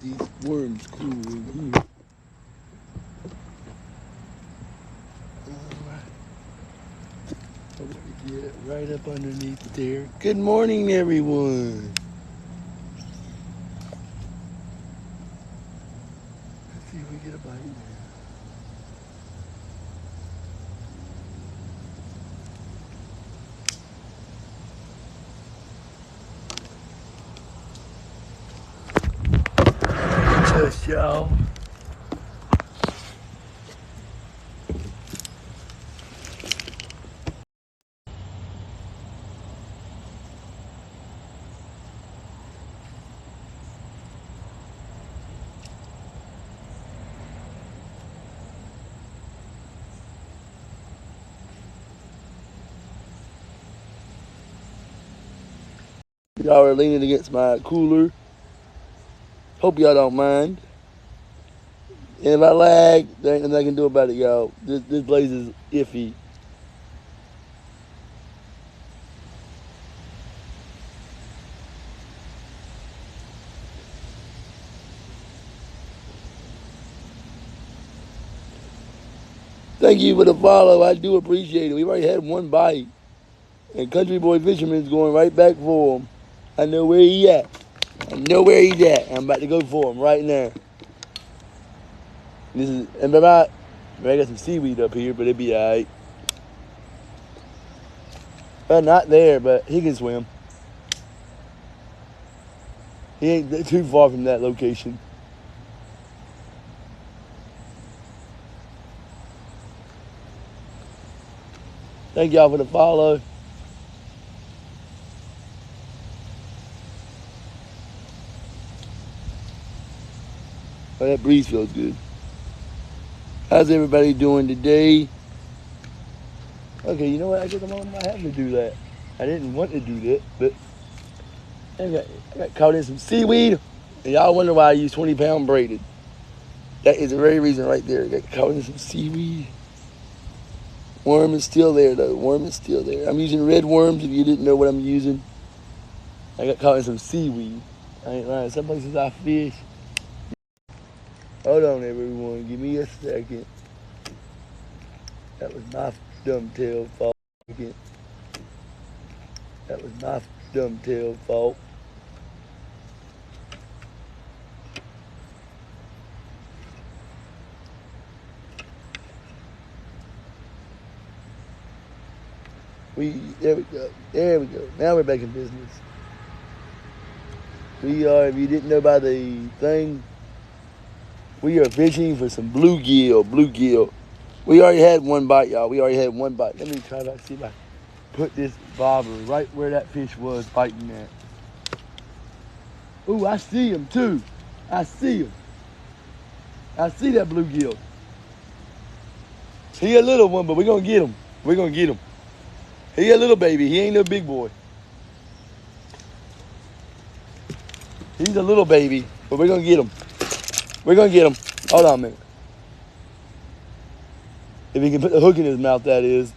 These worms cool in here. Alright. Hope we get it right up underneath there. Good morning, everyone. Let's see if we get a bite there. Just y'all. Y'all are leaning against my cooler. Hope y'all don't mind. And if I lag, there ain't nothing I can do about it, y'all. This blaze is iffy. Thank you for the follow. I do appreciate it. We've already had one bite. And Country Boy Fisherman's going right back for him. I know where he at. I know where he's at. I'm about to go for him right now. This is, and I got some seaweed up here, but it'll be alright. Well, not there, but he can swim. He ain't too far from that location. Thank y'all for the follow. Oh, that breeze feels good. How's everybody doing today? Okay, you know what? I guess I'm on my having to do that. I didn't want to do that, but I got caught in some seaweed. And y'all wonder why I use 20-pound braided. That is the very reason right there. I got caught in some seaweed. Worm is still there, though. Worm is still there. I'm using red worms if you didn't know what I'm using. I got caught in some seaweed. I ain't lying. Some places I fish. Hold on, everyone. Give me a second. That was my dumb tail fault. That was my dumb tail fault. There we go. There we go. Now we're back in business. We are, if you didn't know by the thing, we are fishing for some bluegill. Bluegill. We already had one bite, y'all. We already had one bite. Let me try to see if I put this bobber right where that fish was biting at. Ooh, I see him too. I see him. I see that bluegill. He a little one, but we're going to get him. We're going to get him. He a little baby. He ain't no big boy. He's a little baby, but we're going to get him. We're going to get him. Hold on a minute. If he can put the hook in his mouth, that is.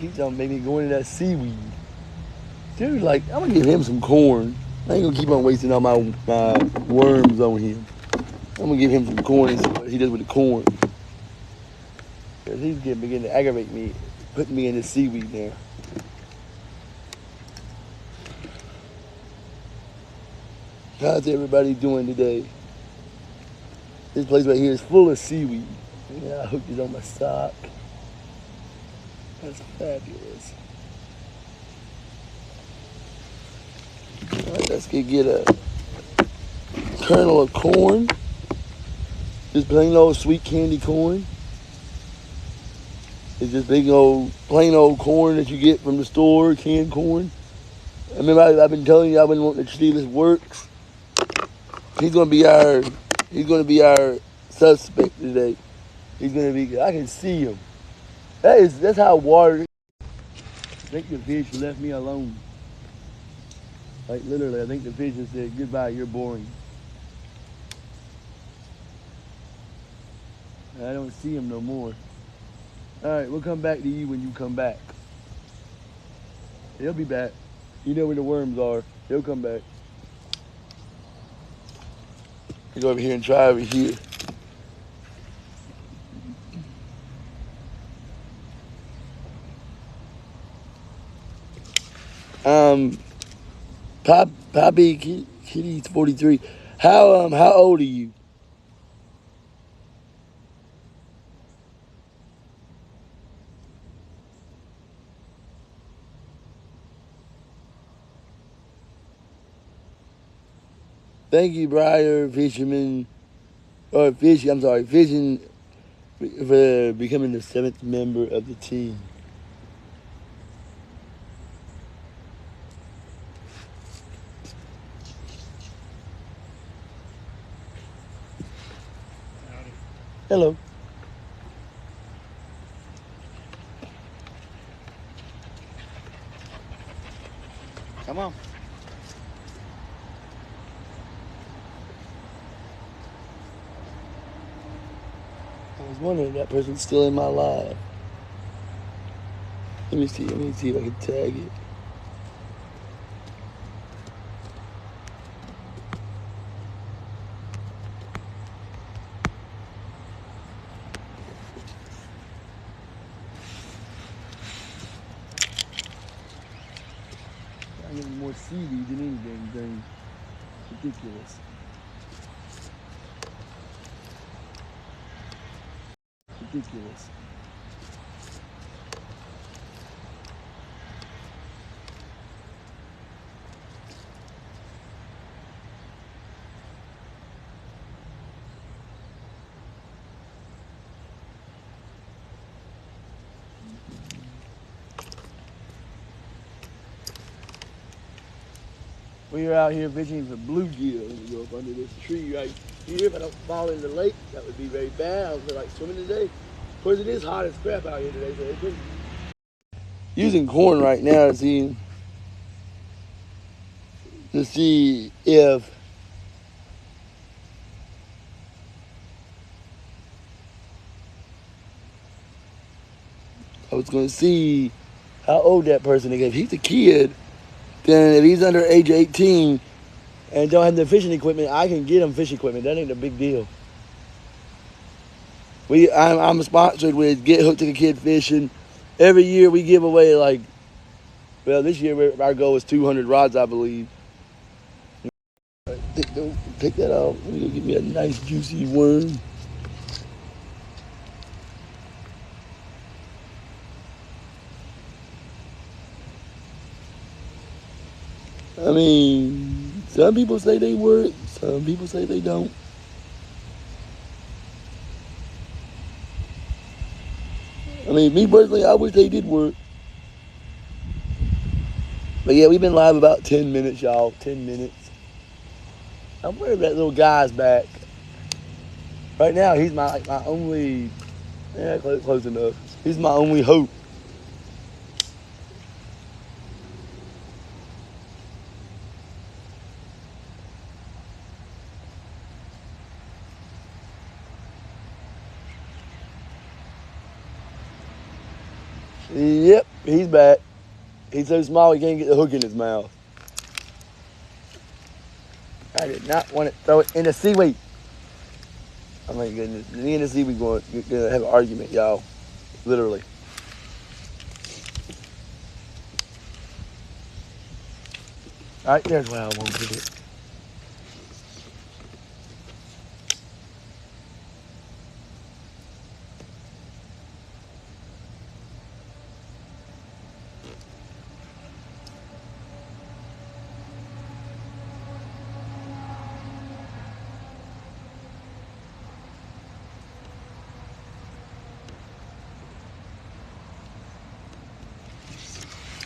Keeps on maybe going to that seaweed. Dude, like, I'm going to give him some corn. I ain't going to keep on wasting all my worms on him. I'm going to give him some corn and see what he does with the corn. Because he's beginning to aggravate me, putting me in this seaweed now. How's everybody doing today? This place right here is full of seaweed. Yeah, I hooked it on my sock. That's fabulous. All right, let's get a kernel of corn. Just plain old sweet candy corn. It's just big old, plain old corn that you get from the store, canned corn. I remember I've been telling you I've been wanting to see this works. He's gonna be our suspect today. He's gonna be. I can see him. That's how water. I think the fish left me alone. Like literally, I think the fish just said goodbye. You're boring. I don't see him no more. All right, we'll come back to you when you come back. He'll be back. You know where the worms are. He'll come back. You go over here and try over here. Poppy Kitty's 43. How old are you? Thank you, Briar Fisherman, or Fish. I'm sorry, Fishing, for becoming the 7th member of the team. Hello. Come on. I was wondering if that person's still in my live. Let me see if I can tag it. I'm getting more seaweed than anything. Thing. Ridiculous. Ridiculous. We are out here fishing for bluegill. Let me go up under this tree right here. If I don't fall in the lake, that would be very bad. I don't feel like swimming today. Of course, it is hot as crap out here today, so it's been using corn right now to see if I was going to see how old that person is. If he's a kid, then if he's under age 18 and don't have the fishing equipment, I can get him fishing equipment. That ain't a big deal. I'm sponsored with Get Hooked to the Kid Fishing. Every year we give away this year our goal is 200 rods, I believe. Take that out. Let me go get me a nice juicy worm. I mean, some people say they work, some people say they don't. I mean, me personally, I wish they did work. But yeah, we've been live about 10 minutes, y'all. 10 minutes. I'm worried that little guy's back. Right now, he's my only, close enough. He's my only hope. Yep, he's back. He's so small he can't get the hook in his mouth. I did not want to throw it in the seaweed. Oh my goodness. Me and the seaweed going to have an argument, y'all. Literally. Alright, there's where I want to put it.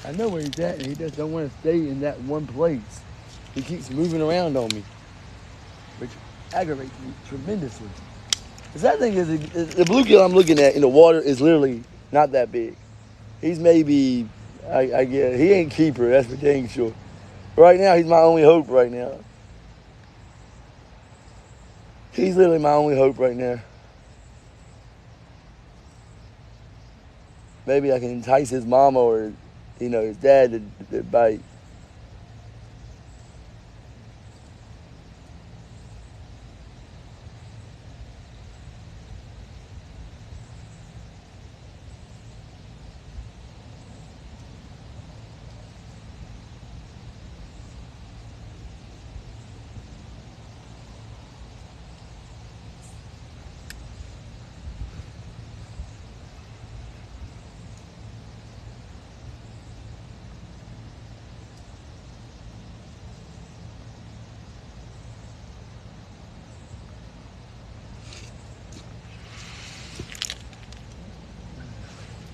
I know where he's at, and he just don't want to stay in that one place. He keeps moving around on me. which aggravates me tremendously. The sad thing is the bluegill I'm looking at in the water is literally not that big. He's maybe, I guess, he ain't keeper, that's for dang sure. Right now, he's my only hope right now. He's literally my only hope right now. Maybe I can entice his mama or, his dad to bite.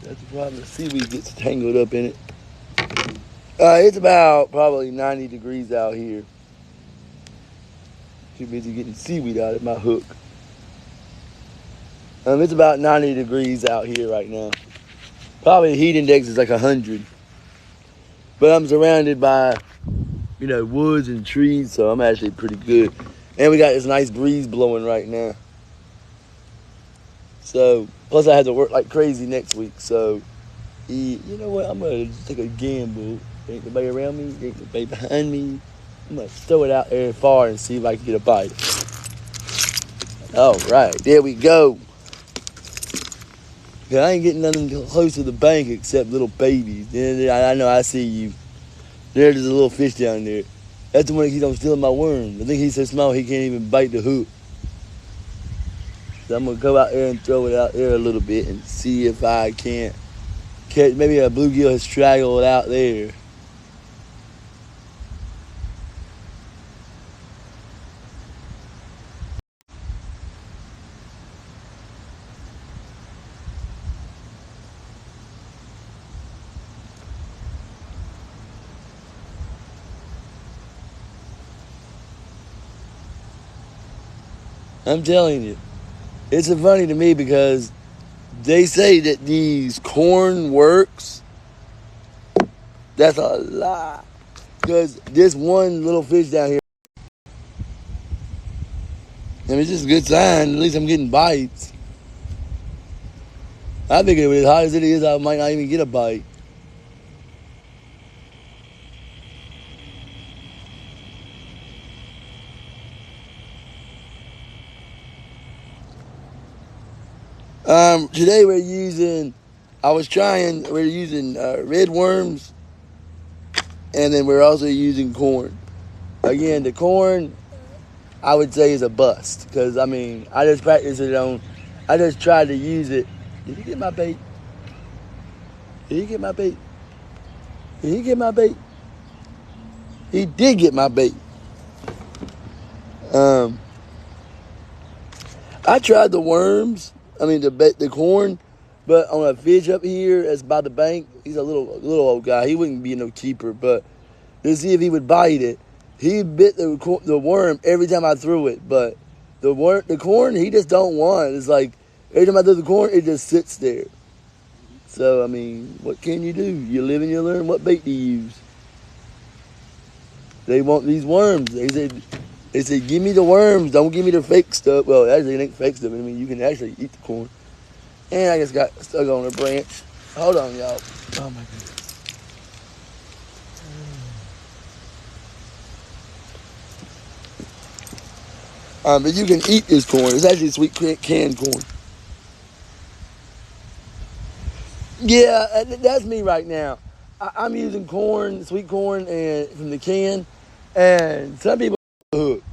That's the problem. The seaweed gets tangled up in it. It's about probably 90 degrees out here. Too busy getting seaweed out of my hook. It's about 90 degrees out here right now. Probably the heat index is like 100. But I'm surrounded by, woods and trees, so I'm actually pretty good. And we got this nice breeze blowing right now. So, plus I have to work like crazy next week, so, you know what, I'm going to take a gamble. There ain't nobody around me, there ain't nobody behind me. I'm going to throw it out there far and see if I can get a bite. All right, there we go. Yeah, I ain't getting nothing close to the bank except little babies. I know, I see you. There's a little fish down there. That's the one that keeps on stealing my worm. I think he's so small he can't even bite the hook. So I'm going to go out there and throw it out there a little bit and see if I can't catch. Maybe a bluegill has straggled out there. I'm telling you. It's so funny to me because they say that these corn works. That's a lie. Because this one little fish down here, it's just a good sign. At least I'm getting bites. I figured as hot as it is, I might not even get a bite. Today we're using red worms, and then we're also using corn. Again, the corn, I would say, is a bust. Because, I just practiced it I just tried to use it. Did he get my bait? Did he get my bait? Did he get my bait? He did get my bait. I tried the worms. The corn, but on a fish up here that's by the bank, he's a little old guy. He wouldn't be no keeper, but to see if he would bite it, he bit the worm every time I threw it. But the corn, he just don't want. It's like every time I throw the corn, it just sits there. So what can you do? You live and you learn. What bait do you use? They want these worms. They said, give me the worms. Don't give me the fake stuff. Well, actually, it ain't fake stuff. You can actually eat the corn. And I just got stuck on a branch. Hold on, y'all. Oh, my goodness. But you can eat this corn. It's actually sweet canned corn. Yeah, that's me right now. I'm using corn, sweet corn, and from the can. And some people hook.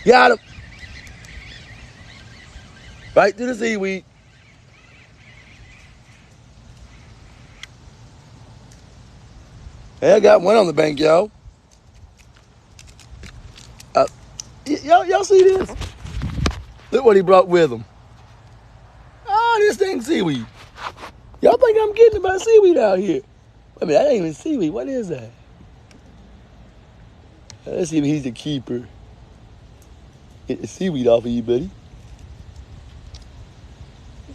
Got him. Right to the seaweed. Hey, I got one on the bank, y'all. Y'all see this? Look what he brought with him. Oh, this thing seaweed. Y'all think I'm kidding about seaweed out here? I mean, that ain't even seaweed. What is that? Let's see if he's the keeper. Get the seaweed off of you, buddy.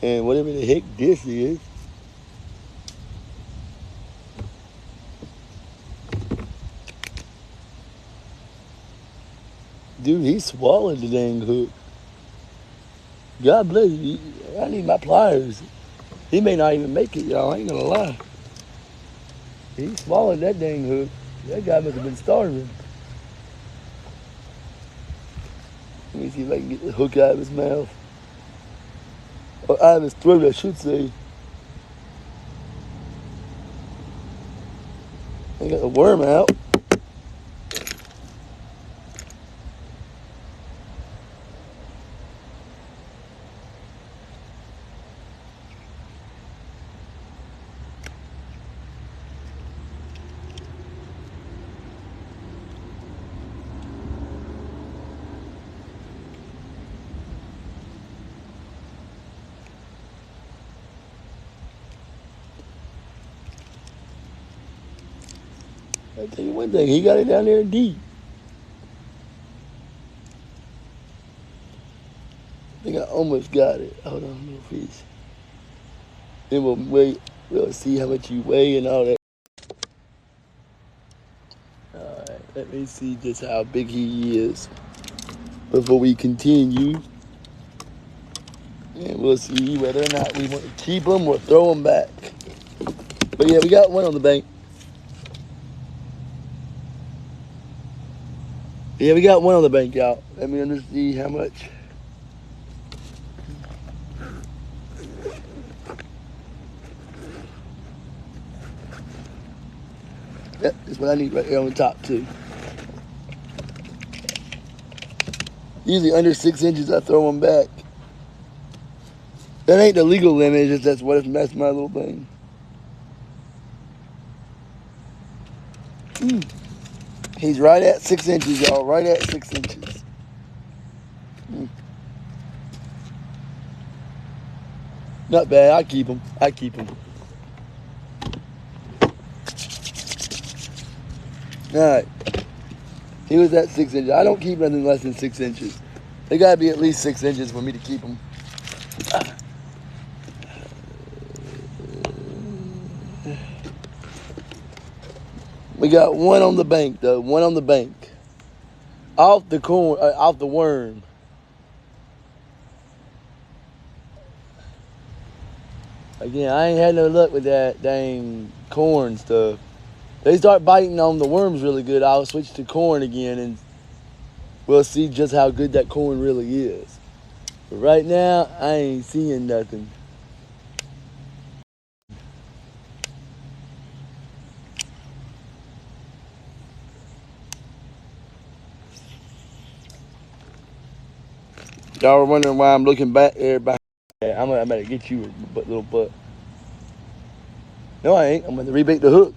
And whatever the heck this is. Dude, he swallowed the dang hook. God bless you. I need my pliers. He may not even make it, y'all. I ain't gonna lie. He swallowed that dang hook. That guy must have been starving. Let me see if I can get the hook out of his mouth. Or out of his throat, I should say. I got the worm out. I'll tell you one thing, he got it down there deep. I think I almost got it. Hold on, little fish. Then we'll wait. We'll see how much you weigh and all that. Alright, let me see just how big he is before we continue. And we'll see whether or not we want to keep him or throw him back. But yeah, we got one on the bank. Yeah, we got one on the bank, y'all. Let me just see how much. Yep, that's what I need right here on the top, too. Usually under 6 inches, I throw them back. That ain't the legal limit, it's just that's what if that's my little thing. He's right at 6 inches, y'all. Right at 6 inches. Not bad. I keep him. I keep him. All right. He was at 6 inches. I don't keep nothing less than 6 inches. They got to be at least 6 inches for me to keep them. We got one on the bank, though. One on the bank. Off the corn, off the worm. Again, I ain't had no luck with that dang corn stuff. They start biting on the worms really good, I'll switch to corn again, and we'll see just how good that corn really is. But right now, I ain't seeing nothing. Y'all were wondering why I'm looking back there. I'm gonna get you a little butt. No, I ain't. I'm gonna rebait the hook.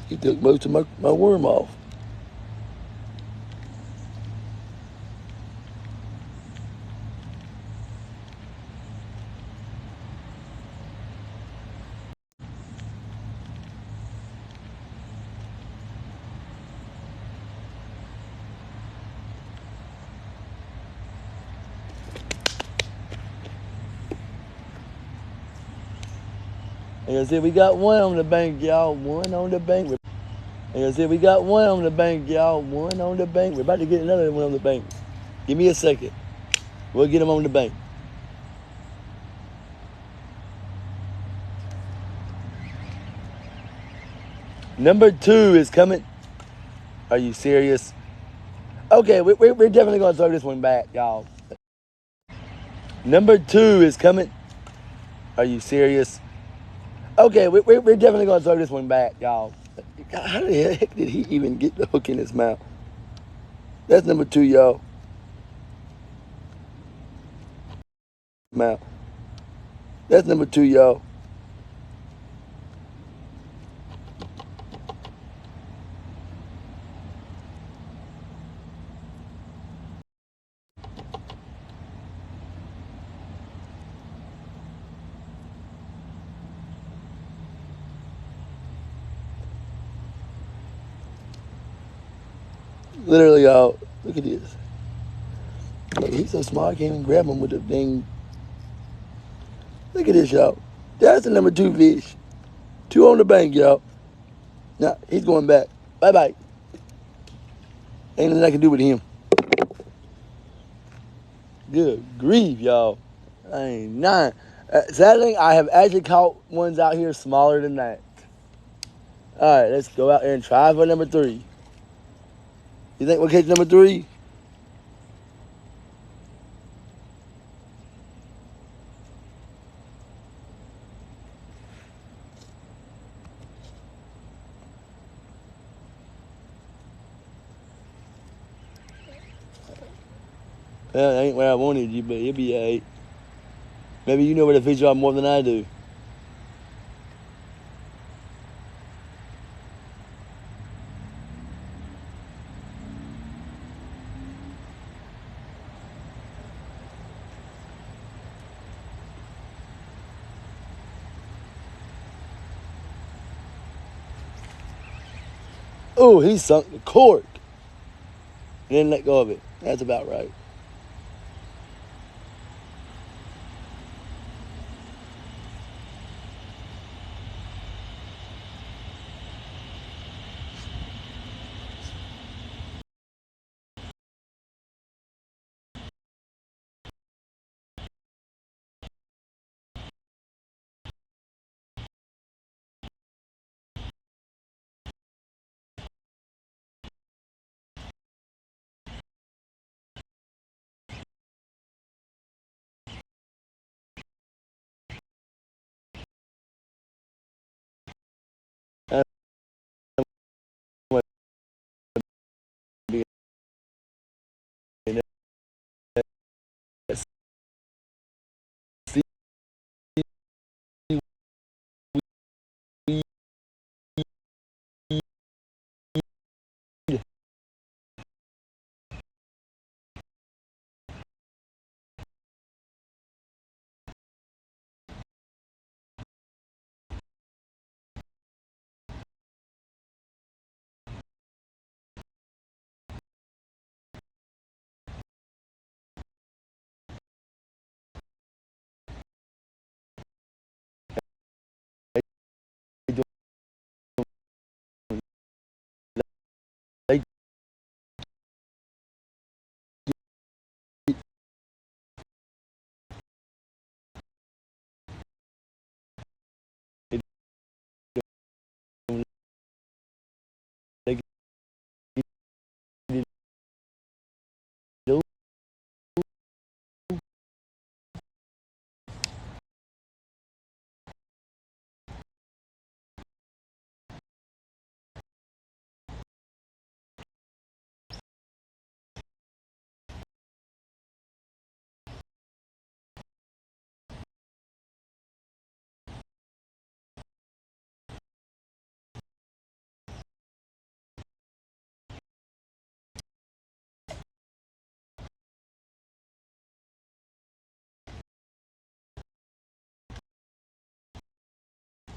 He took most of my worm off. Like I said, we got one on the bank, y'all. One on the bank. Like I said, we got one on the bank, y'all. One on the bank. We're about to get another one on the bank. Give me a second. We'll get them on the bank. Number 2 is coming. Are you serious? Okay, we're definitely going to throw this one back, y'all. Number 2 is coming. Are you serious? Okay, we're definitely going to throw this one back, y'all. How the heck did he even get the hook in his mouth? That's number 2, y'all. Mouth. That's number 2, y'all. Literally, y'all. Look at this. Look, he's so small, I can't even grab him with the thing. Look at this, y'all. That's the number 2 fish. 2 on the bank, y'all. Now, he's going back. Bye-bye. Ain't nothing I can do with him. Good grief, y'all. I ain't nine. Sadly, I have actually caught ones out here smaller than that. All right, let's go out there and try for number 3. You think we'll catch number 3? Well, that ain't where I wanted you, but it'll be alright. Maybe you know where to fish are more than I do. Oh, he sunk the cork. And then let go of it. That's about right.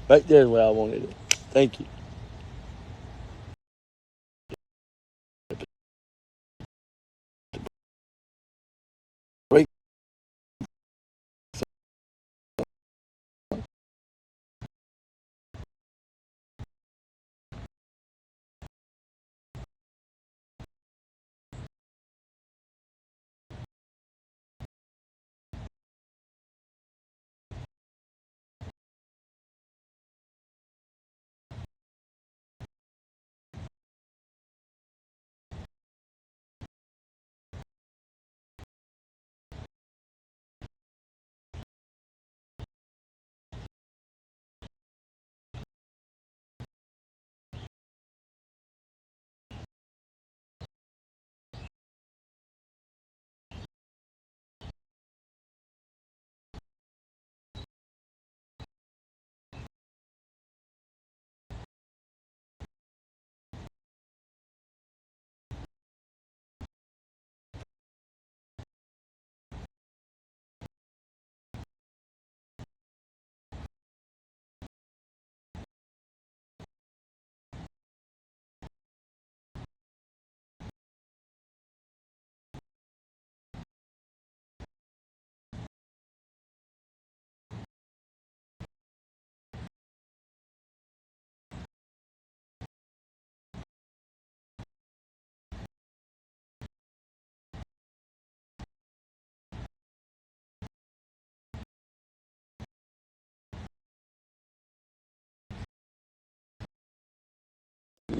Right there is where I wanted it. Thank you. Break.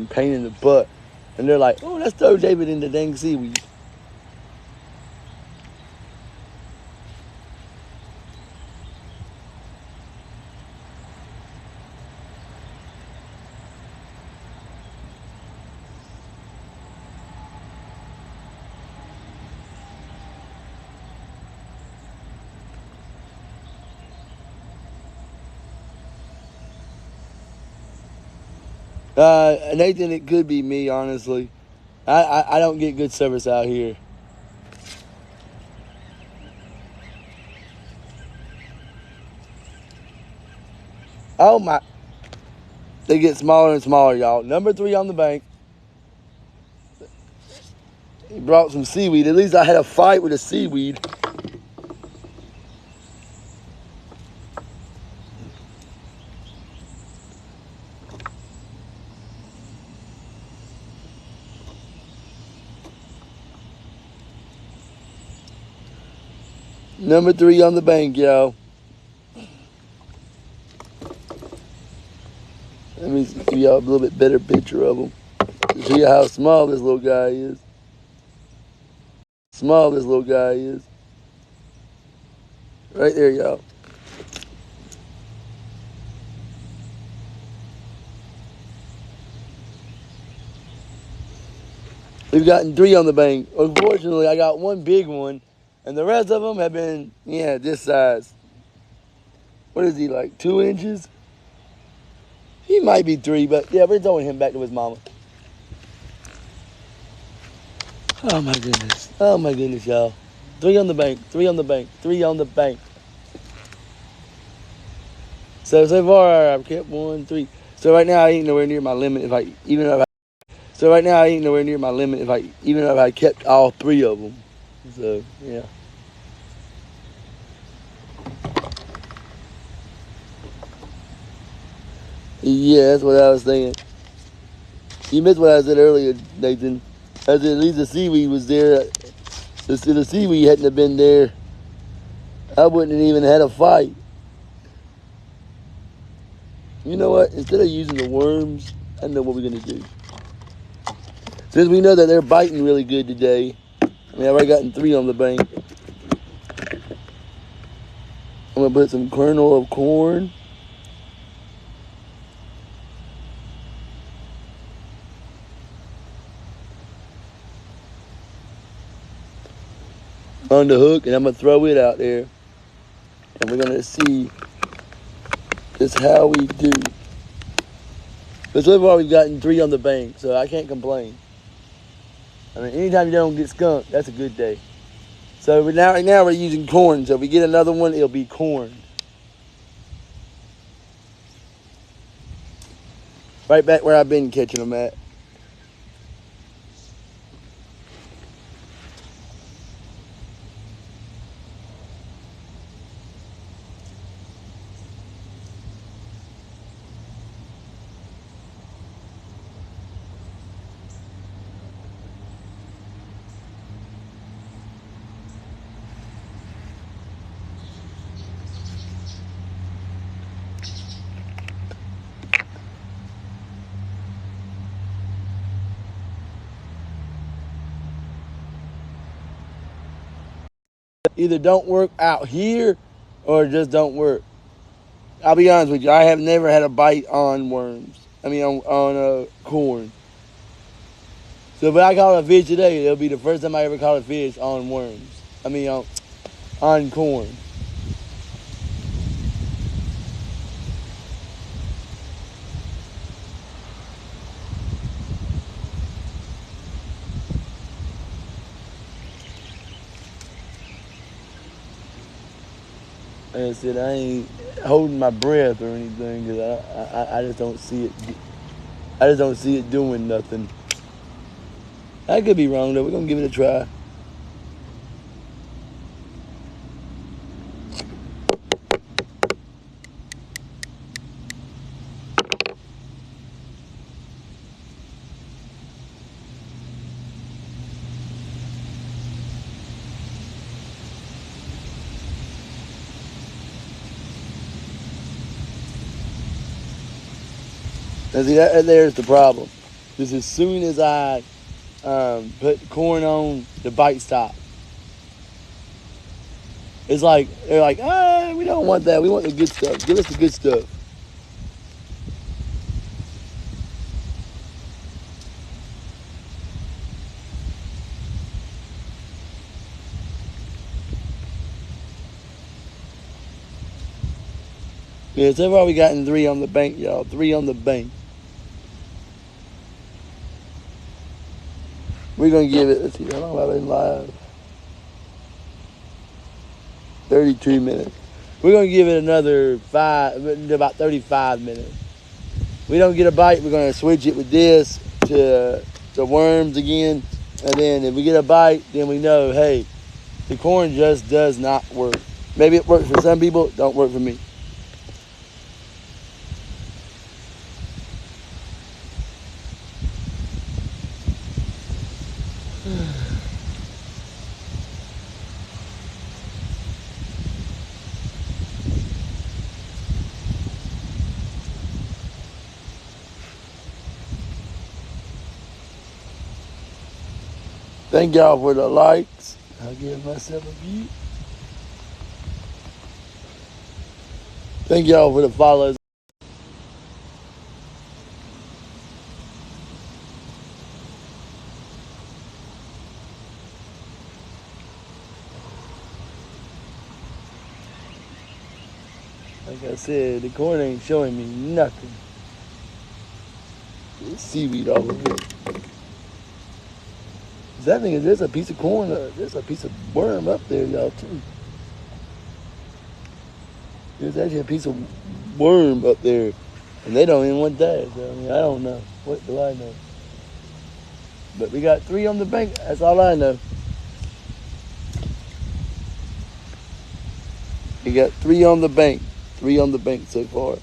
pain in the butt. And they're like, oh, let's throw David in the dang seaweed. Nathan, it could be me, honestly. I don't get good service out here. Oh my. They get smaller and smaller, y'all. Number 3 on the bank. He brought some seaweed. At least I had a fight with a seaweed. Number 3 on the bank, y'all. Let me give y'all a little bit better picture of him. See how small this little guy is. Small this little guy is. Right there, y'all. We've gotten 3 on the bank. Unfortunately, I got one big one, and the rest of them have been, this size. What is he, like 2 inches? He might be 3, but yeah, we're throwing him back to his mama. Oh my goodness. Oh my goodness, y'all. 3 on the bank. 3 on the bank. 3 on the bank. So far I've kept 1, 3. So right now I ain't nowhere near my limit if I kept all 3 of them. So yeah. Yeah, that's what I was thinking. You missed what I said earlier, Nathan. I said at least the seaweed was there. The seaweed hadn't have been there, I wouldn't have even had a fight. You know what? Instead of using the worms, I know what we're going to do. Since we know that they're biting really good today, I mean, I've already gotten 3 on the bank. I'm going to put some kernel of corn. On the hook, and I'm going to throw it out there. And we're going to see just how we do. But so far, we've gotten 3 on the bank, so I can't complain. I mean, anytime you don't get skunked, that's a good day. So right now we're using corn. So if we get another one, it'll be corn. Right back where I've been catching them at. Either don't work out here or just don't work. I'll be honest with you, I have never had a bite on worms. I mean, on corn. So if I caught a fish today, it'll be the first time I ever caught a fish on worms. I mean, on corn. Like I said, I ain't holding my breath or anything because I just don't see it. I just don't see it doing nothing. I could be wrong though. We're gonna give it a try. And see, there's the problem. just as soon as I put corn on, the bite stop. It's like they're like, we don't want that. We want the good stuff. Give us the good stuff. Yeah, so far we gotten 3 on the bank, y'all. 3 on the bank. We're gonna give it. Let's see, how long have I been live? 32 minutes. We're gonna give it another about 35 minutes. We don't get a bite, we're gonna switch it with this to the worms again, and then if we get a bite, then we know, hey, the corn just does not work. Maybe it works for some people, don't work for me. Thank y'all for the likes. I'll give myself a view. Thank y'all for the follows. Like I said, the corn ain't showing me nothing. There's seaweed all over it. That thing is, there's a piece of corn, there's a piece of worm up there, y'all, too. There's actually a piece of worm up there, and they don't even want that. So, I mean, I don't know. What do I know? But we got 3 on the bank. That's all I know. We got 3 on the bank. 3 on the bank so far.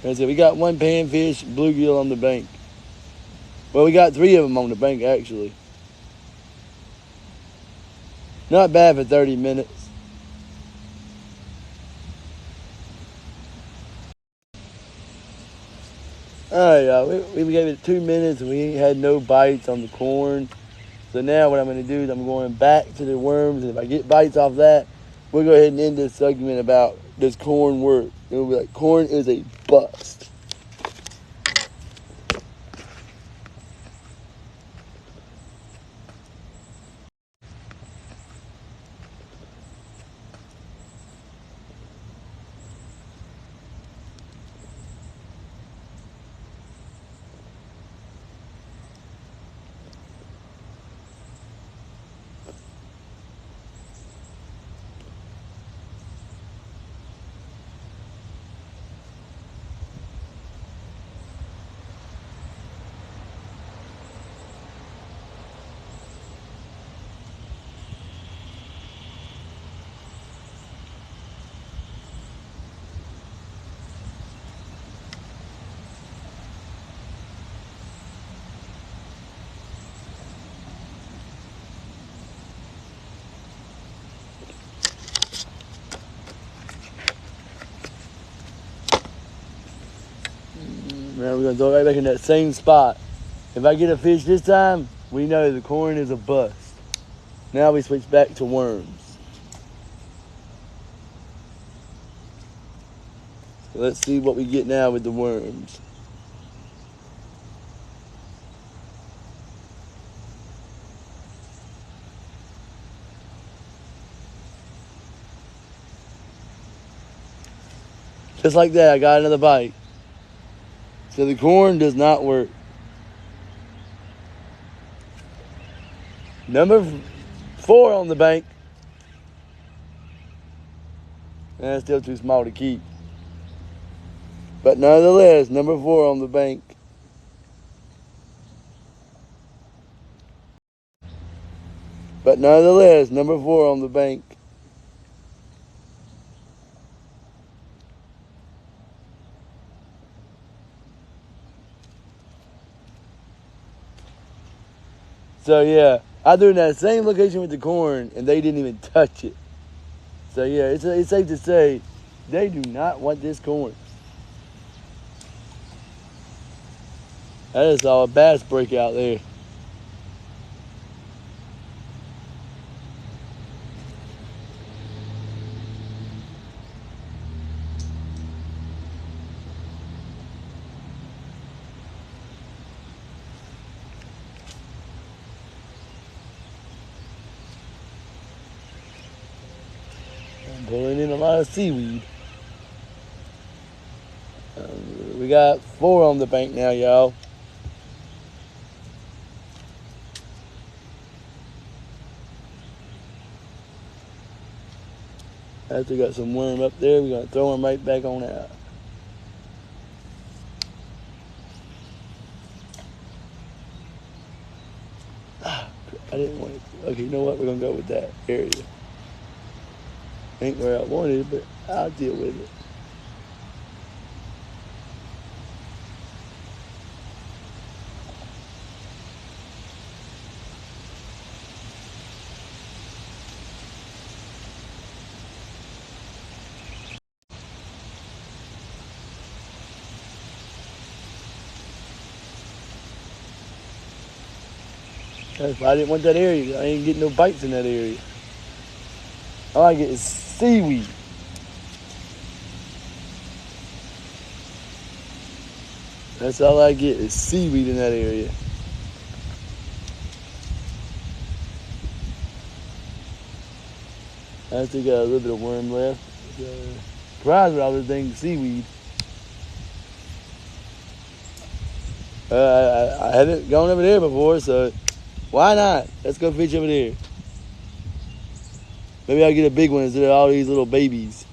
That's it. We got 1 panfish bluegill on the bank. Well, we got 3 of them on the bank, actually. Not bad for 30 minutes. Alright, y'all. We gave it 2 minutes and we ain't had no bites on the corn. So now what I'm going to do is I'm going back to the worms. And if I get bites off that, we'll go ahead and end this segment about does corn work. It'll be like, corn is a bust. Now we're going to go right back in that same spot. If I get a fish this time, we know the corn is a bust. Now we switch back to worms. So let's see what we get now with the worms. Just like that, I got another bite. So the corn does not work. Number 4 on the bank. That's still too small to keep. But nonetheless, number 4 on the bank. But nonetheless, number 4 on the bank. So yeah, I threw in that same location with the corn, and they didn't even touch it. So yeah, it's safe to say they do not want this corn. I just saw a bass break out there. I'm pulling in a lot of seaweed. We got 4 on the bank now, y'all. After we got some worm up there, we're gonna throw them right back on out. I didn't want it. Okay, you know what? We're gonna go with that area. Ain't where I wanted it, but I'll deal with it. That's why I didn't want that area. I ain't getting no bites in that area. All I get is seaweed. That's all I get is seaweed in that area. I still got a little bit of worm left. Surprised with all this dang seaweed. I haven't gone over there before, so why not? Let's go fish over there. Maybe I'll get a big one instead of all these little babies.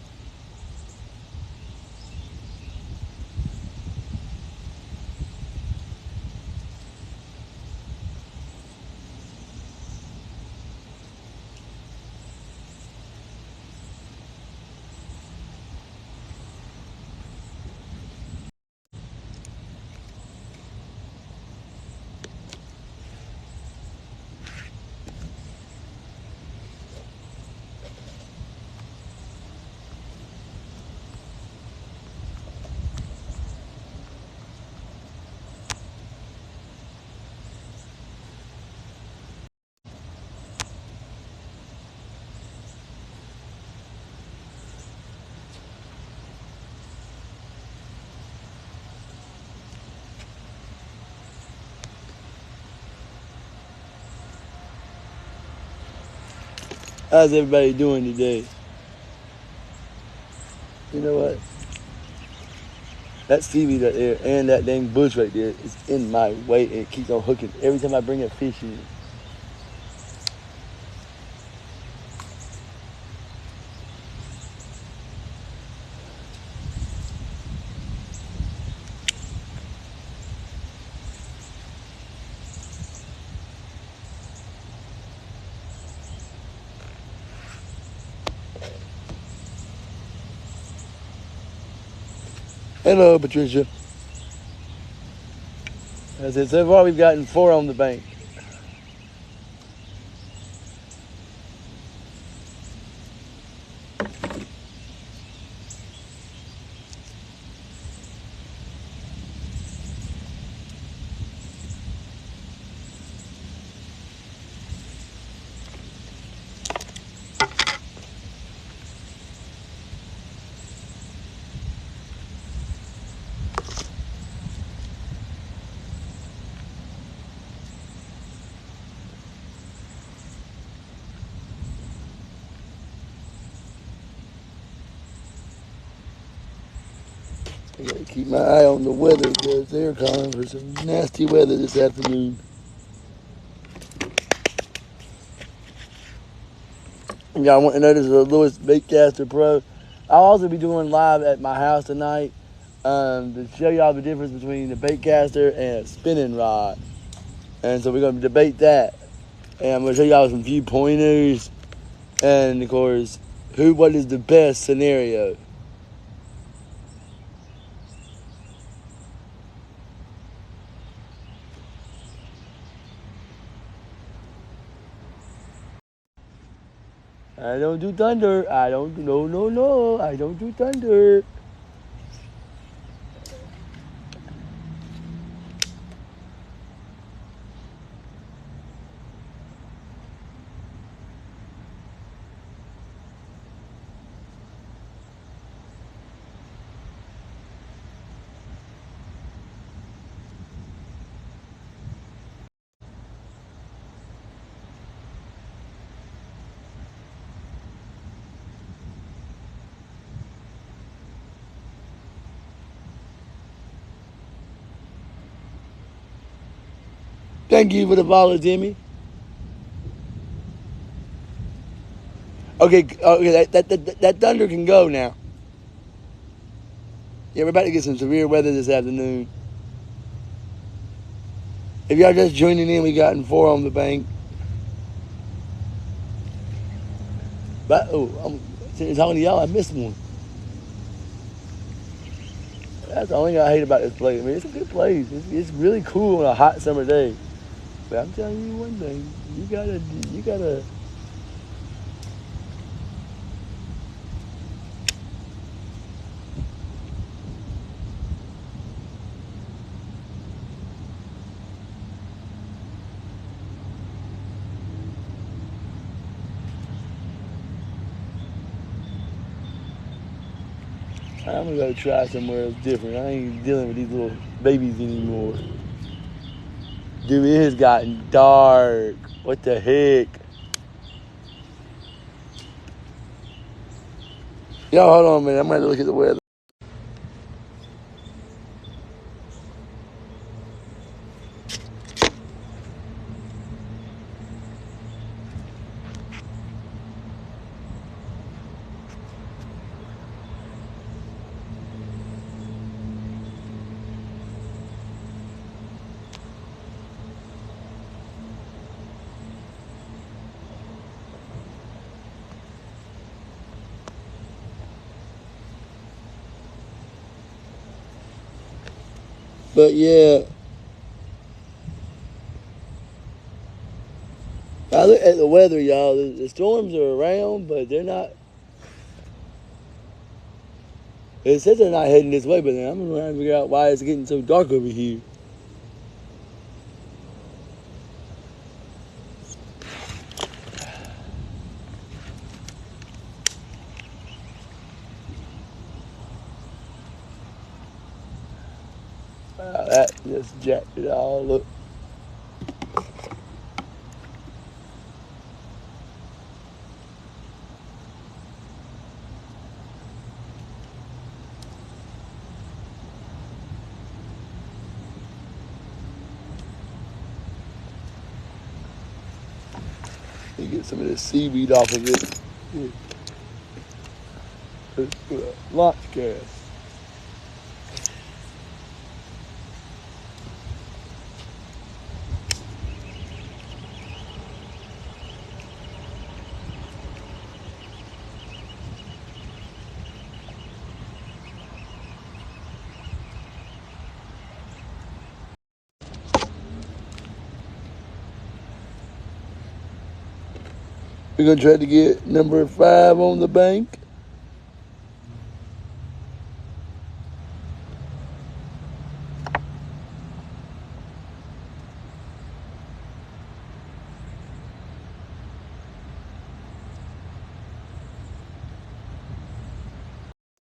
How's everybody doing today? You know what? That seaweed right there and that dang bush right there is in my way and it keeps on hooking every time I bring a fish in. Hello, Patricia. I said, so far we've gotten 4 on the bank. I gotta keep my eye on the weather because they're calling for some nasty weather this afternoon. Y'all want to know this is a Lewis Baitcaster Pro. I'll also be doing live at my house tonight to show y'all the difference between the baitcaster and a spinning rod. And so we're going to debate that. And I'm going to show y'all some few pointers. And of course, what is the best scenario. I don't do thunder. I don't, no. I don't do thunder. Thank you for the follow, Jimmy. Okay, that thunder can go now. Yeah, we're about to get some severe weather this afternoon. If y'all just joining in, we got 4 on the bank. But I'm talking to y'all. I missed one. That's the only thing I hate about this place. I mean, it's a good place. It's really cool on a hot summer day. But I'm telling you one thing: you gotta. I'm gonna go try somewhere else different. I ain't dealing with these little babies anymore. Dude, it has gotten dark. What the heck? Yo, hold on a minute. I'm gonna look at the weather. But yeah, I look at the weather, y'all. The storms are around, but they're not. It says they're not heading this way, but then I'm trying to figure out why it's getting so dark over here. Wow, that just jacked it all up. You get some of this seaweed off of it. Launch gas. We're gonna try to get number 5 on the bank.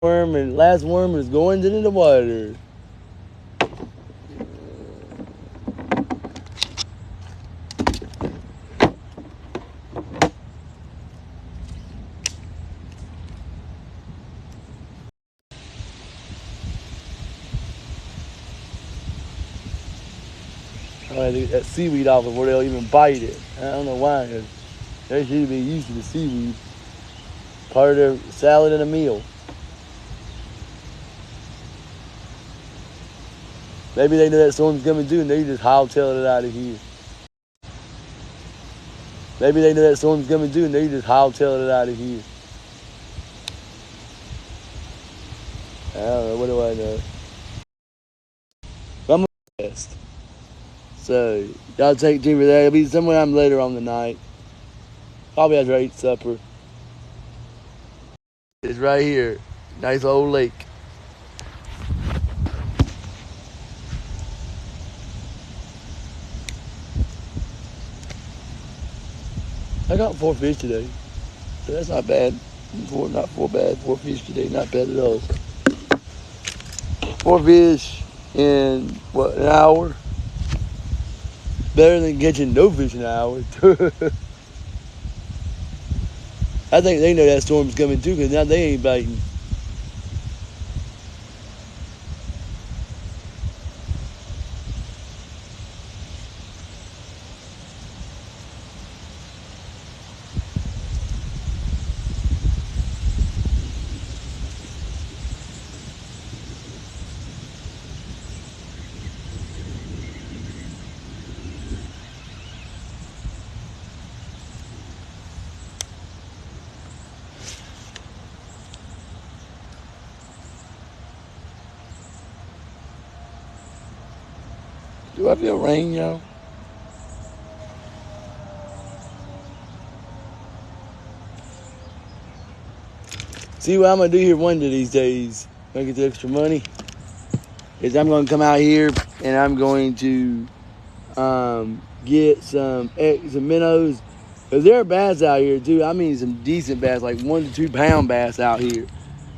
Worm and last worm is going into the water. I had to get that seaweed off before they'll even bite it. I don't know why. They should be used to the seaweed. Part of their salad and a meal. Maybe they know that storm's coming too and they just hightail it out of here. Maybe they know that storm's coming too and they just hightail it out of here. I don't know. What do I know? But I'm a best. So, y'all take Jimmy there. It'll be sometime later on the night. Probably after I eat supper. It's right here. Nice old lake. I got 4 fish today. So that's not bad. Not 4 bad. 4 fish today. Not bad at all. 4 fish in, what, an hour? Better than catching no fish in an hour. I think they know that storm's coming too, because now they ain't biting. Do I feel rain, y'all? See what I'm gonna do here one of these days, when I get the extra money, is I'm gonna come out here and I'm going to get some minnows. Cause there are bass out here too. I mean some decent bass, like 1 to 2 pound bass out here.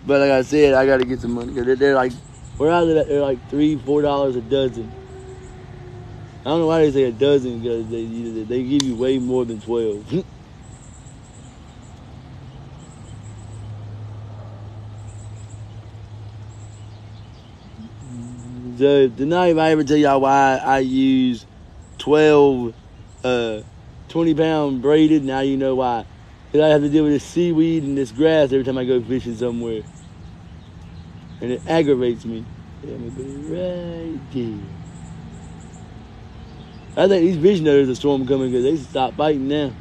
But like I said, I gotta get some money, cause they're like, where I live at, they're like $3-4 a dozen. I don't know why they say a dozen, because they give you way more than 12. So tonight, if I ever tell y'all why I use 12 20-pound braided, now you know why. Because I have to deal with this seaweed and this grass every time I go fishing somewhere. And it aggravates me. Yeah, I'm gonna put it right there. I think these fish know there's a storm coming, because they stop biting now.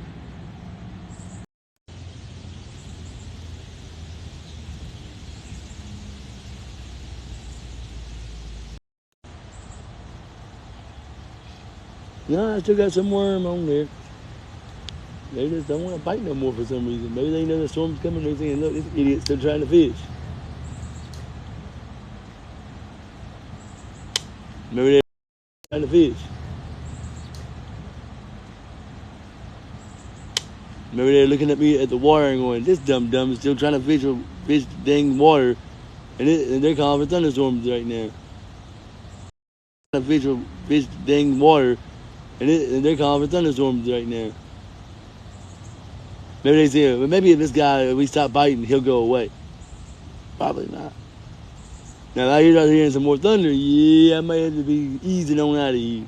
No, I still got some worm on there. They just don't want to bite no more for some reason. Maybe they know the storm's coming. They're saying, look, this idiot's still trying to fish. Maybe they're trying to fish. Maybe they're looking at me at the water and going, this dumb is still trying to fish the dang water. And they're calling for thunderstorms right now. Fish the dang water. And they're calling for thunderstorms right now. Maybe they say, well, maybe if this guy, if we stop biting, he'll go away. Probably not. Now, if I start hearing some more thunder, yeah, I might have to be easing on out of here.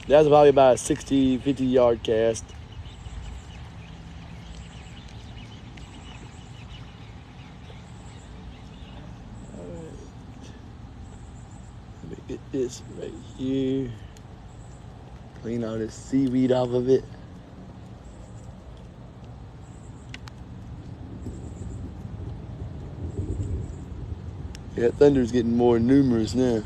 That's probably about a 60, 50 yard cast. Alright. Let me get this right here. Clean all this seaweed off of it. Yeah, thunder's getting more numerous now.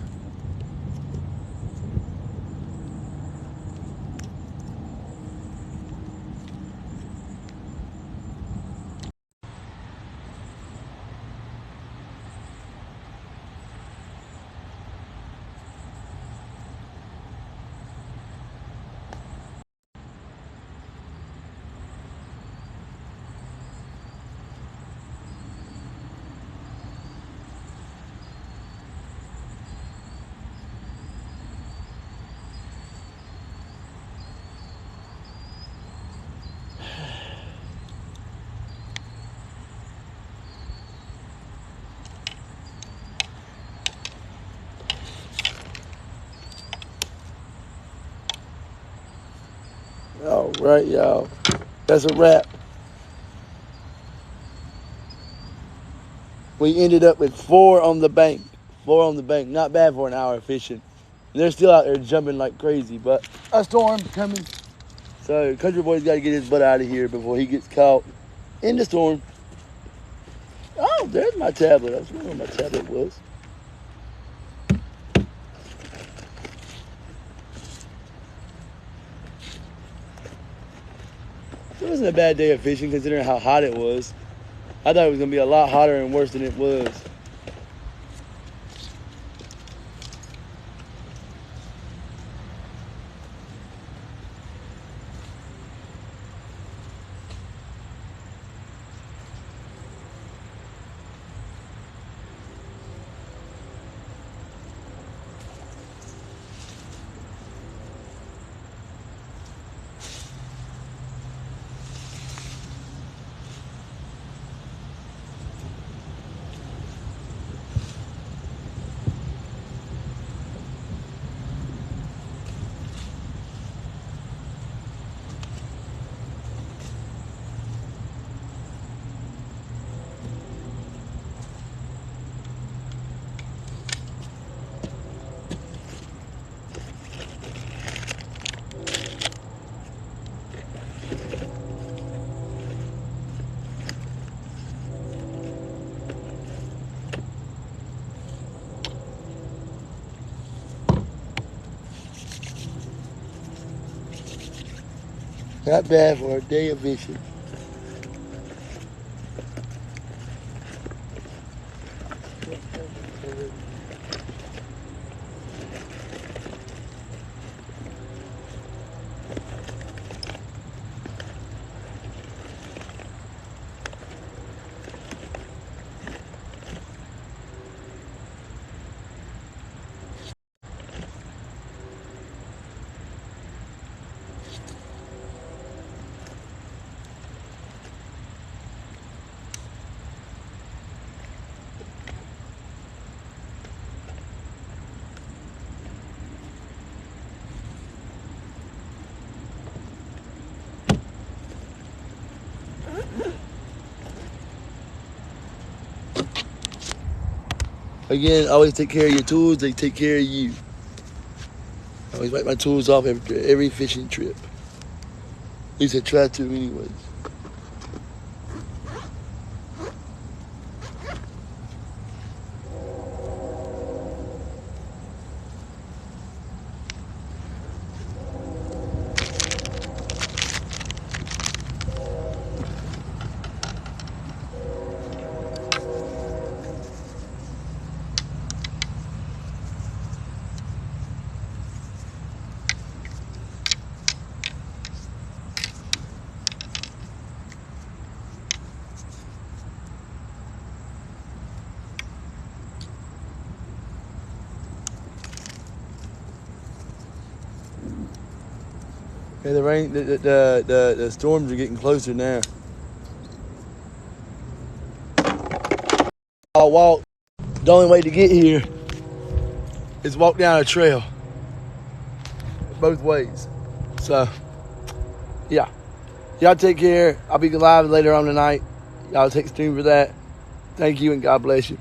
All right, y'all. That's a wrap. We ended up with 4 on the bank. 4 on the bank. Not bad for an hour fishing. They're still out there jumping like crazy, but a storm's coming. So Country Boy's got to get his butt out of here before he gets caught in the storm. Oh, there's my tablet. I was wondering where my tablet was. It wasn't a bad day of fishing considering how hot it was. I thought it was going to be a lot hotter and worse than it was. Not bad for a day of fishing. Again, always take care of your tools. They take care of you. I always wipe my tools off after every fishing trip. At least I try to anyways. Hey, the rain, the storms are getting closer now. I'll walk. The only way to get here is walk down a trail. both ways. So, yeah. Y'all take care. I'll be live later on tonight. Y'all take stream for that. Thank you and God bless you.